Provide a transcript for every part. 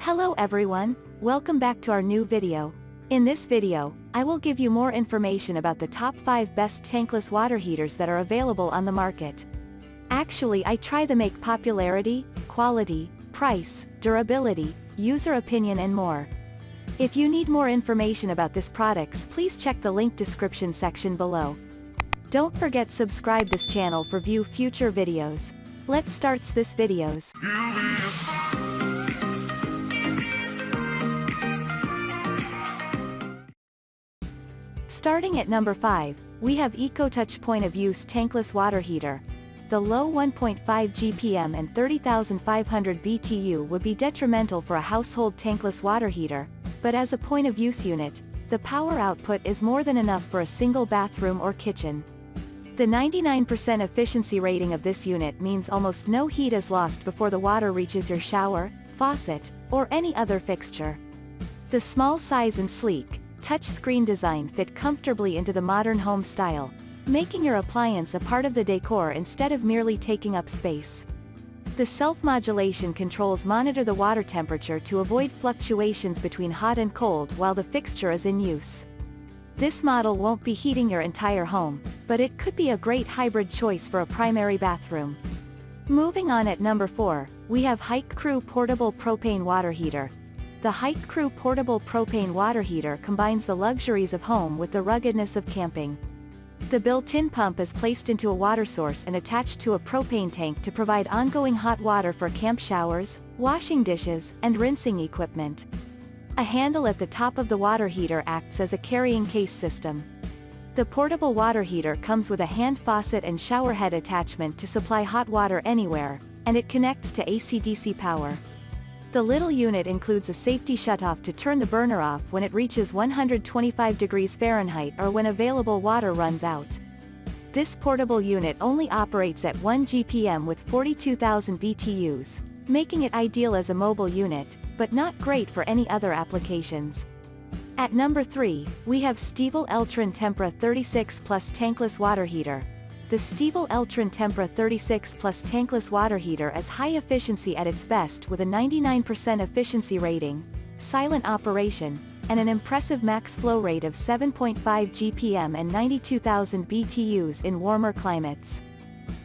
Hello everyone, welcome back to our new video. In this video, I will give you more information about the top 5 best tankless water heaters that are available on the market. Actually, I try to make popularity, quality, price, durability, user opinion and more. If you need more information about these products, please check the link description section below. Don't forget subscribe this channel for view future videos. Let's start this videos. Starting at number 5, we have EcoTouch Point of Use Tankless Water Heater. The low 1.5 GPM and 30,500 BTU would be detrimental for a household tankless water heater, but as a point of use unit, the power output is more than enough for a single bathroom or kitchen. The 99% efficiency rating of this unit means almost no heat is lost before the water reaches your shower, faucet, or any other fixture. The small size and sleek, touch-screen design fit comfortably into the modern home style, making your appliance a part of the decor instead of merely taking up space. The self-modulation controls monitor the water temperature to avoid fluctuations between hot and cold while the fixture is in use. This model won't be heating your entire home, but it could be a great hybrid choice for a primary bathroom. Moving on at number 4, we have hikecrew Portable Propane Water Heater. The hikecrew Portable Propane Water Heater combines the luxuries of home with the ruggedness of camping. The built-in pump is placed into a water source and attached to a propane tank to provide ongoing hot water for camp showers, washing dishes, and rinsing equipment. A handle at the top of the water heater acts as a carrying case system. The portable water heater comes with a hand faucet and shower head attachment to supply hot water anywhere, and it connects to AC/DC power. The little unit includes a safety shutoff to turn the burner off when it reaches 125 degrees Fahrenheit or when available water runs out. This portable unit only operates at 1 GPM with 42,000 BTUs, making it ideal as a mobile unit, but not great for any other applications. At number 3, we have Steeple Eltron Tempra 36 Plus Tankless Water Heater. The Steeple Eltron Tempra 36 Plus Tankless Water Heater is high efficiency at its best with a 99% efficiency rating, silent operation, and an impressive max flow rate of 7.5 GPM and 92,000 BTUs in warmer climates.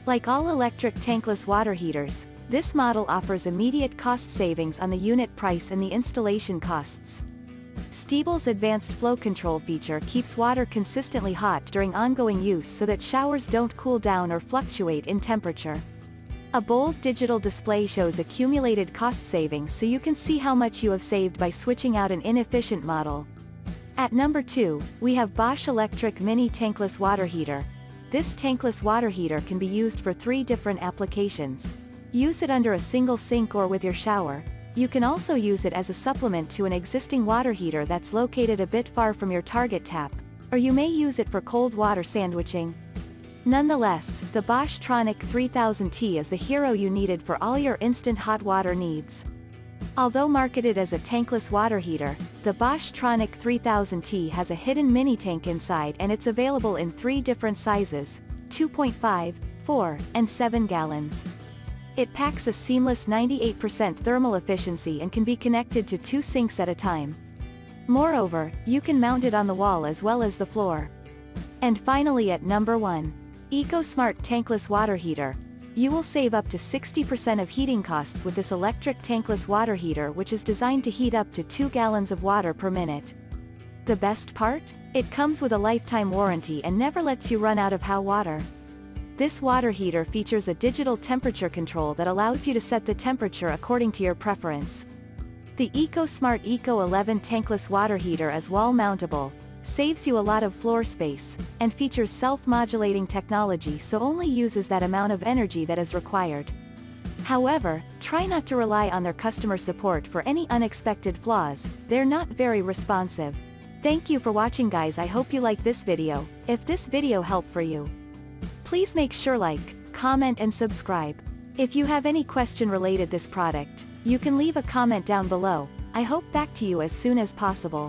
Like all electric tankless water heaters, this model offers immediate cost savings on the unit price and the installation costs. Steeple's advanced flow control feature keeps water consistently hot during ongoing use so that showers don't cool down or fluctuate in temperature. A bold digital display shows accumulated cost savings so you can see how much you have saved by switching out an inefficient model. At number 2, we have Bosch Electric Mini Tankless Water Heater. This tankless water heater can be used for 3 different applications. Use it under a single sink or with your shower. You can also use it as a supplement to an existing water heater that's located a bit far from your target tap, or you may use it for cold water sandwiching. Nonetheless, the Bosch Tronic 3000T is the hero you needed for all your instant hot water needs. Although marketed as a tankless water heater, the Bosch Tronic 3000T has a hidden mini tank inside and it's available in 3 different sizes, 2.5, 4, and 7 gallons. It packs a seamless 98% thermal efficiency and can be connected to 2 sinks at a time. Moreover, you can mount it on the wall as well as the floor. And finally at number 1, EcoSmart Tankless Water Heater. You will save up to 60% of heating costs with this electric tankless water heater, which is designed to heat up to 2 gallons of water per minute. The best part? It comes with a lifetime warranty and never lets you run out of hot water. This water heater features a digital temperature control that allows you to set the temperature according to your preference. The EcoSmart Eco 11 Tankless Water Heater is wall-mountable, saves you a lot of floor space, and features self-modulating technology so only uses that amount of energy that is required. However, try not to rely on their customer support for any unexpected flaws, they're not very responsive. Thank you for watching guys, I hope you like this video. If this video helped for you, please make sure like, comment and subscribe. If you have any question related this product, you can leave a comment down below. I hope back to you as soon as possible.